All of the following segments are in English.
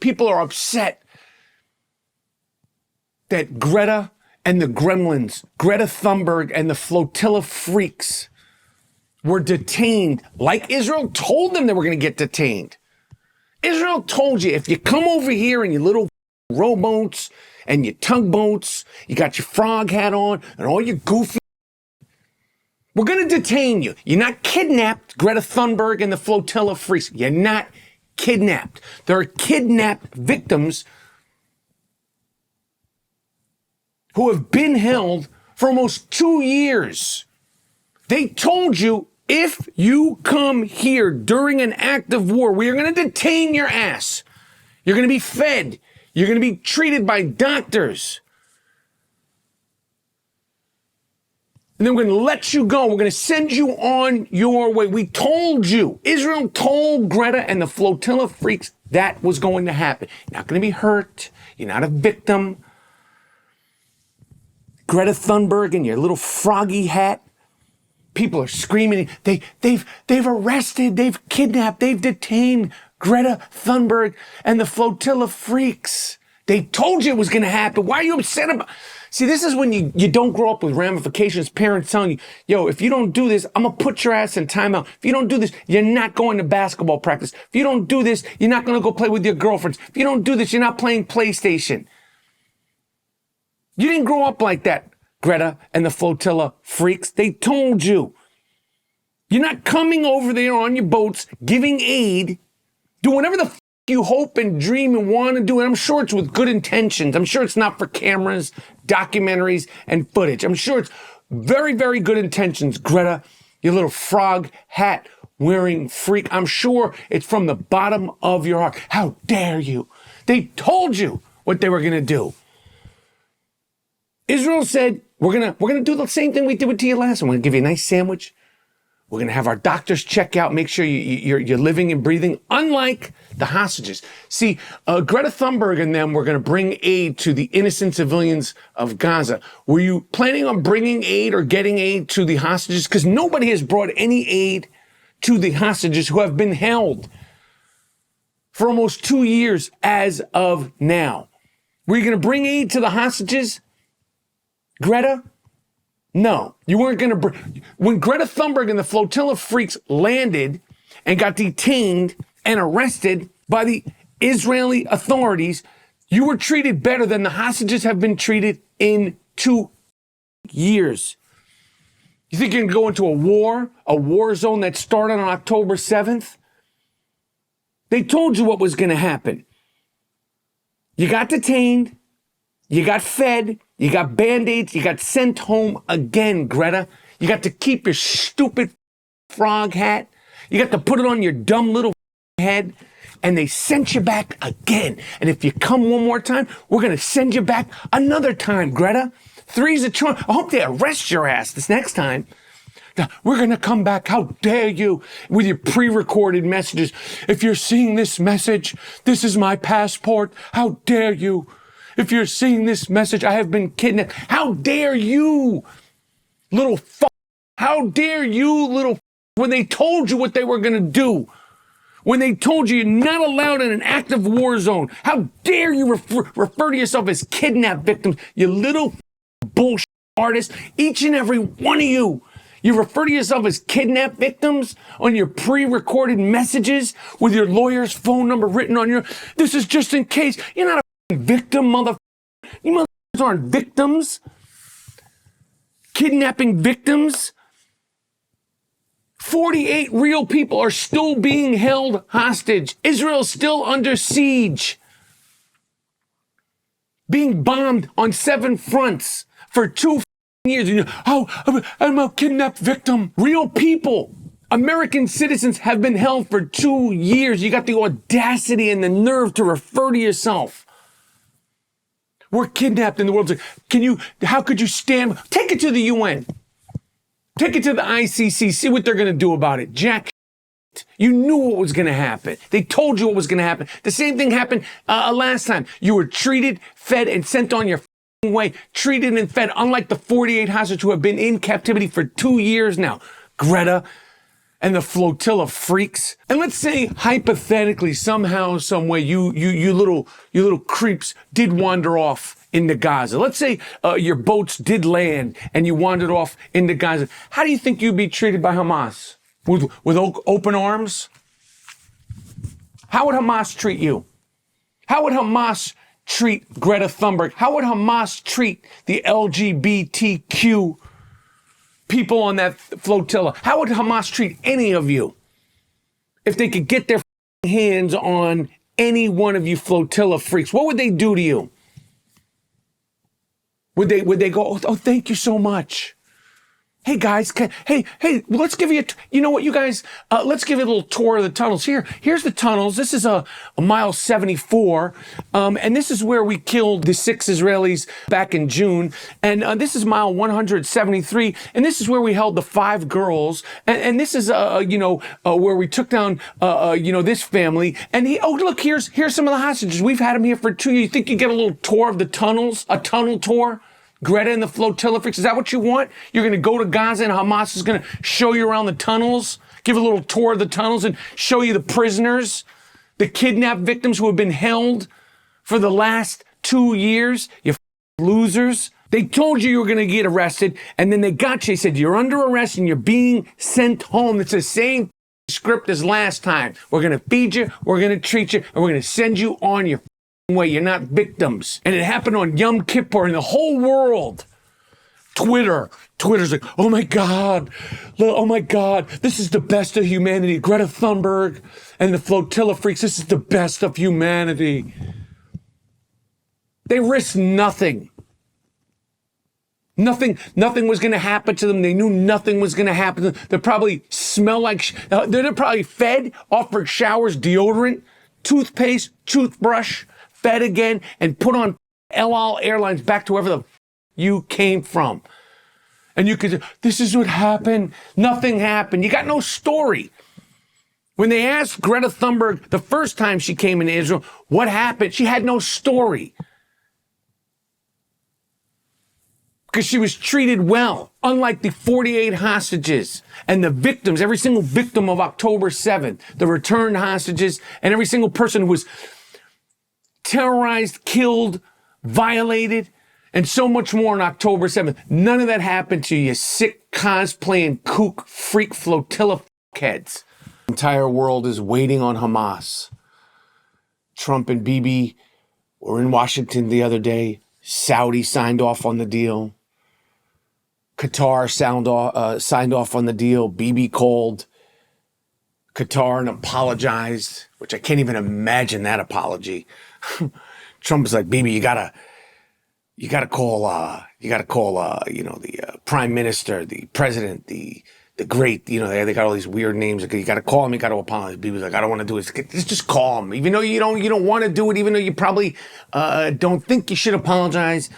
people are upset that Greta and the Gremlins, Greta Thunberg and the Floatilla freaks were detained like Israel told them they were going to get detained. Israel told you, if you come over here in your little rowboats and your tugboats, you got your frog hat on and all your goofy, we're going to detain you. You're not kidnapped, Greta Thunberg and the Floatilla freaks. You're not kidnapped. There are kidnapped victims who have been held for almost 2 years. They told you, if you come here during an act of war, we are going to detain your ass. You're going to be fed. You're going to be treated by doctors. And then we're going to let you go. We're going to send you on your way. We told you. Israel told Greta and the Floatilla freaks that was going to happen. You're not going to be hurt. You're not a victim. Greta Thunberg in your little froggy hat. People are screaming. They've arrested, they've kidnapped, they've detained Greta Thunberg and the Floatilla freaks. They told you it was going to happen. Why are you upset about? See, this is when you don't grow up with ramifications. Parents telling you, yo, if you don't do this, I'm going to put your ass in timeout. If you don't do this, you're not going to basketball practice. If you don't do this, you're not going to go play with your girlfriends. If you don't do this, you're not playing PlayStation. You didn't grow up like that, Greta and the Floatilla freaks. They told you. You're not coming over there on your boats, giving aid, do whatever the you hope and dream and want to do. And I'm sure it's with good intentions. I'm sure it's not for cameras, documentaries, and footage. I'm sure it's very, very good intentions, Greta, you little frog hat wearing freak. I'm sure it's from the bottom of your heart. How dare you? They told you what they were going to do. Israel said, we're gonna do the same thing we did with Tia last time. We're gonna give you a nice sandwich. We're gonna have our doctors check out, make sure you're living and breathing. Unlike the hostages. See, Greta Thunberg and them were gonna bring aid to the innocent civilians of Gaza. Were you planning on bringing aid or getting aid to the hostages? Because nobody has brought any aid to the hostages who have been held for almost 2 years as of now. Were you gonna bring aid to the hostages, Greta? No, you weren't going to bring. When Greta Thunberg and the Floatilla freaks landed and got detained and arrested by the Israeli authorities, you were treated better than the hostages have been treated in 2 years. You think you're going to go into a war zone that started on October 7th? They told you what was going to happen. You got detained. You got fed, you got Band-Aids, you got sent home again, Greta. You got to keep your stupid frog hat. You got to put it on your dumb little head. And they sent you back again. And if you come one more time, we're going to send you back another time, Greta. 3's a charm. I hope they arrest your ass this next time. We're going to come back. How dare you with your pre-recorded messages. If you're seeing this message, this is my passport. How dare you? If you're seeing this message, I have been kidnapped. How dare you, little fuck? How dare you, little when they told you what they were going to do? When they told you you're not allowed in an active war zone. How dare you refer to yourself as kidnapped victims, you little bullshit artist. Each and every one of you. You refer to yourself as kidnapped victims on your pre-recorded messages with your lawyer's phone number written on your, this is just in case. You're not a victim, motherfucker. You motherfuckers aren't victims. Kidnapping victims. 48 real people are still being held hostage. Israel's still under siege. Being bombed on 7 fronts for 2 years. And I'm a kidnapped victim. Real people. American citizens have been held for 2 years. You got the audacity and the nerve to refer to yourself. We're kidnapped in the world. How could you stand? Take it to the UN. Take it to the ICC. See what they're going to do about it. Jack, you knew what was going to happen. They told you what was going to happen. The same thing happened last time. You were treated, fed, and sent on your way. Treated and fed, unlike the 48 hostages who have been in captivity for 2 years now. Greta and the Floatilla freaks. And let's say hypothetically, somehow, some way, you little creeps did wander off into Gaza. Let's say your boats did land and you wandered off into Gaza. How do you think you'd be treated by Hamas? With open arms? How would Hamas treat you? How would Hamas treat Greta Thunberg? How would Hamas treat the LGBTQ people on that flotilla? How would Hamas treat any of you if they could get their hands on any one of you flotilla freaks? What would they do to you? Would they go, oh, thank you so much. Hey guys, hey, let's give you you know what, you guys, let's give you a little tour of the tunnels. Here's the tunnels. This is a mile 74, and this is where we killed the 6 Israelis back in June. And this is mile 173, and this is where we held the 5 girls. And this is, where we took down, this family. And look, here's some of the hostages. We've had them here for 2 years. You think you get a little tour of the tunnels, a tunnel tour? Greta and the flotilla freaks, is that what you want? You're going to go to Gaza and Hamas is going to show you around the tunnels, give a little tour of the tunnels and show you the prisoners, the kidnapped victims who have been held for the last 2 years? You losers. They told you were going to get arrested and then they got you. They said, you're under arrest and you're being sent home. It's the same script as last time. We're going to feed you, we're going to treat you, and we're going to send you on your way. You're not victims. And it happened on Yom Kippur in the whole world. Twitter's like, oh my God, this is the best of humanity. Greta Thunberg and the flotilla freaks, this is the best of humanity. They risked nothing. Nothing was going to happen to them. They knew nothing was going to happen to them. They probably smell like, they're probably fed, offered showers, deodorant, toothpaste, toothbrush, fed again, and put on El Al Airlines back to wherever the you came from. And you could say, this is what happened. Nothing happened. You got no story. When they asked Greta Thunberg the first time she came into Israel, what happened? She had no story. Because she was treated well, unlike the 48 hostages and the victims, every single victim of October 7th, the returned hostages, and every single person who was terrorized, killed, violated, and so much more on October 7th. None of that happened to you sick, cosplaying, kook, freak, flotilla heads. The entire world is waiting on Hamas. Trump and Bibi were in Washington the other day. Saudi signed off on the deal. Qatar signed off on the deal. Bibi called Qatar and apologized, which I can't even imagine that apology. Trump was like, Bibi, you gotta call the prime minister, the president, the great, they got all these weird names. You gotta call him, you gotta apologize. Bibi was like, I don't want to do it. Just call him. Even though you don't want to do it, even though you probably don't think you should apologize.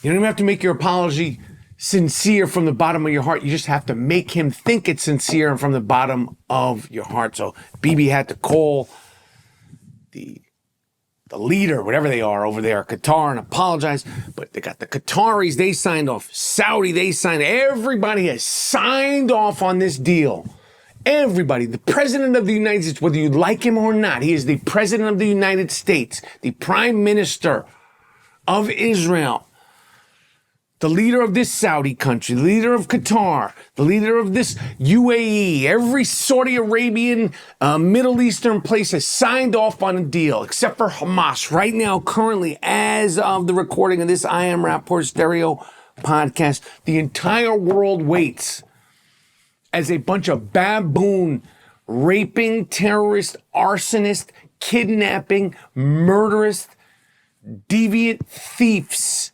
You don't even have to make your apology sincere from the bottom of your heart. You just have to make him think it's sincere and from the bottom of your heart. So Bibi had to call the leader, whatever they are over there, Qatar, and apologize. But they got the Qataris, they signed off. Saudi, they signed. Everybody has signed off on this deal. Everybody. The president of the United States, whether you like him or not, he is the president of the United States, the prime minister of Israel, the leader of this Saudi country, the leader of Qatar, the leader of this UAE, every Saudi Arabian, Middle Eastern place has signed off on a deal, except for Hamas. Right now, currently, as of the recording of this I Am Rapaport Stereo podcast, the entire world waits as a bunch of baboon, raping, terrorist, arsonist, kidnapping, murderous, deviant thieves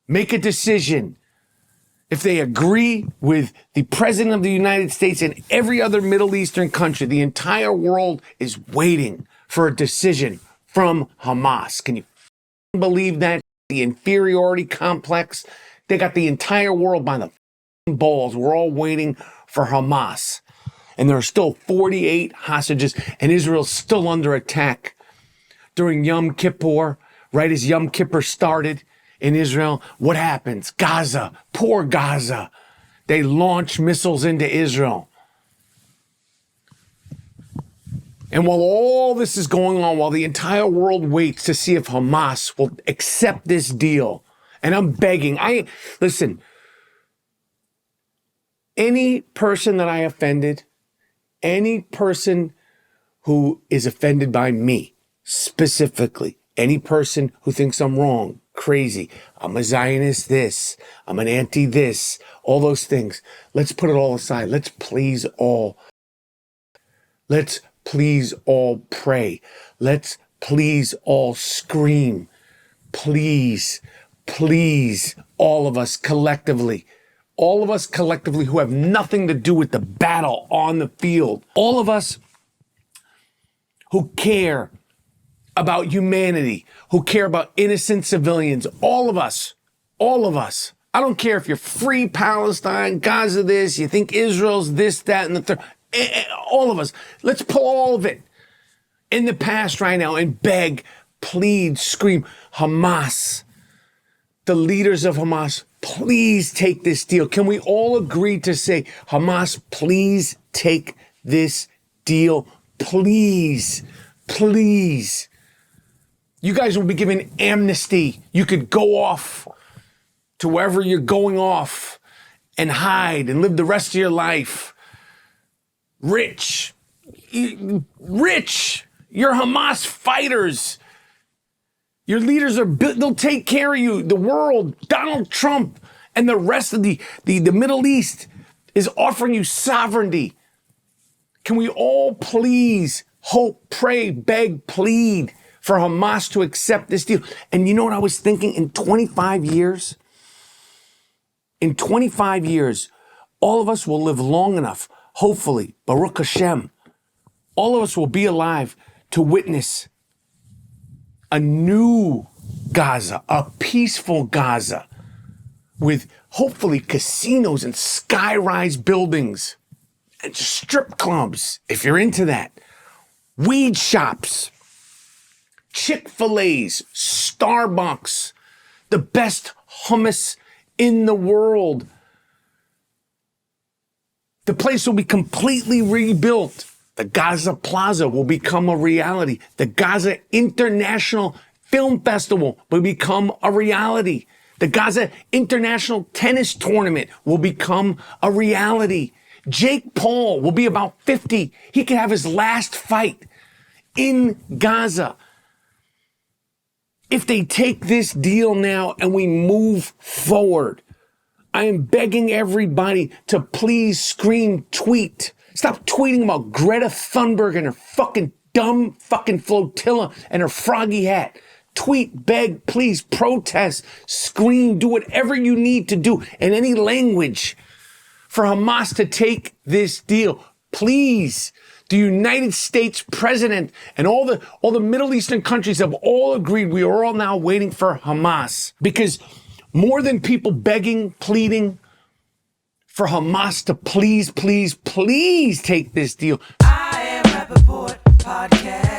make a decision. If they agree with the president of the United States and every other Middle Eastern country, the entire world is waiting for a decision from Hamas. Can you believe that? The inferiority complex. They got the entire world by the balls. We're all waiting for Hamas. And there are still 48 hostages, and Israel's still under attack. During Yom Kippur, right as Yom Kippur started, in Israel, what happens? Gaza, poor Gaza. They launch missiles into Israel. And while all this is going on, while the entire world waits to see if Hamas will accept this deal, and I'm begging, listen, any person that I offended, any person who is offended by me, specifically, any person who thinks I'm wrong, crazy, I'm a Zionist this, I'm an anti this, all those things, let's put it all aside. Let's please all pray. Let's please all scream. Please, please, all of us collectively who have nothing to do with the battle on the field, all of us who care about humanity, who care about innocent civilians, all of us. I don't care if you're free Palestine, Gaza this, you think Israel's this, that, and the third. All of us. Let's pull all of it in the past right now and beg, plead, scream, Hamas, the leaders of Hamas, please take this deal. Can we all agree to say, Hamas, please take this deal? Please, please. You guys will be given amnesty. You could go off to wherever you're going off and hide and live the rest of your life. Rich. You're Hamas fighters. Your leaders they'll take care of you. The world, Donald Trump, and the rest of the Middle East is offering you sovereignty. Can we all please hope, pray, beg, plead for Hamas to accept this deal? And you know what I was thinking? In 25 years, all of us will live long enough, hopefully, Baruch Hashem, all of us will be alive to witness a new Gaza, a peaceful Gaza, with hopefully casinos and sky-rise buildings and strip clubs, if you're into that, weed shops, Chick-fil-A's, Starbucks, the best hummus in the world. The place will be completely rebuilt. The Gaza Plaza will become a reality. The Gaza International Film Festival will become a reality. The Gaza International Tennis Tournament will become a reality. Jake Paul will be about 50. He can have his last fight in Gaza. If they take this deal now and we move forward, I am begging everybody to please scream, tweet. Stop tweeting about Greta Thunberg and her fucking dumb fucking flotilla and her froggy hat. Tweet, beg, please, protest, scream, do whatever you need to do in any language for Hamas to take this deal. Please. The United States president and all the Middle Eastern countries have all agreed. We are all now waiting for Hamas, because more than people begging, pleading for Hamas to please, please, please take this deal. I am Rapaport Podcast.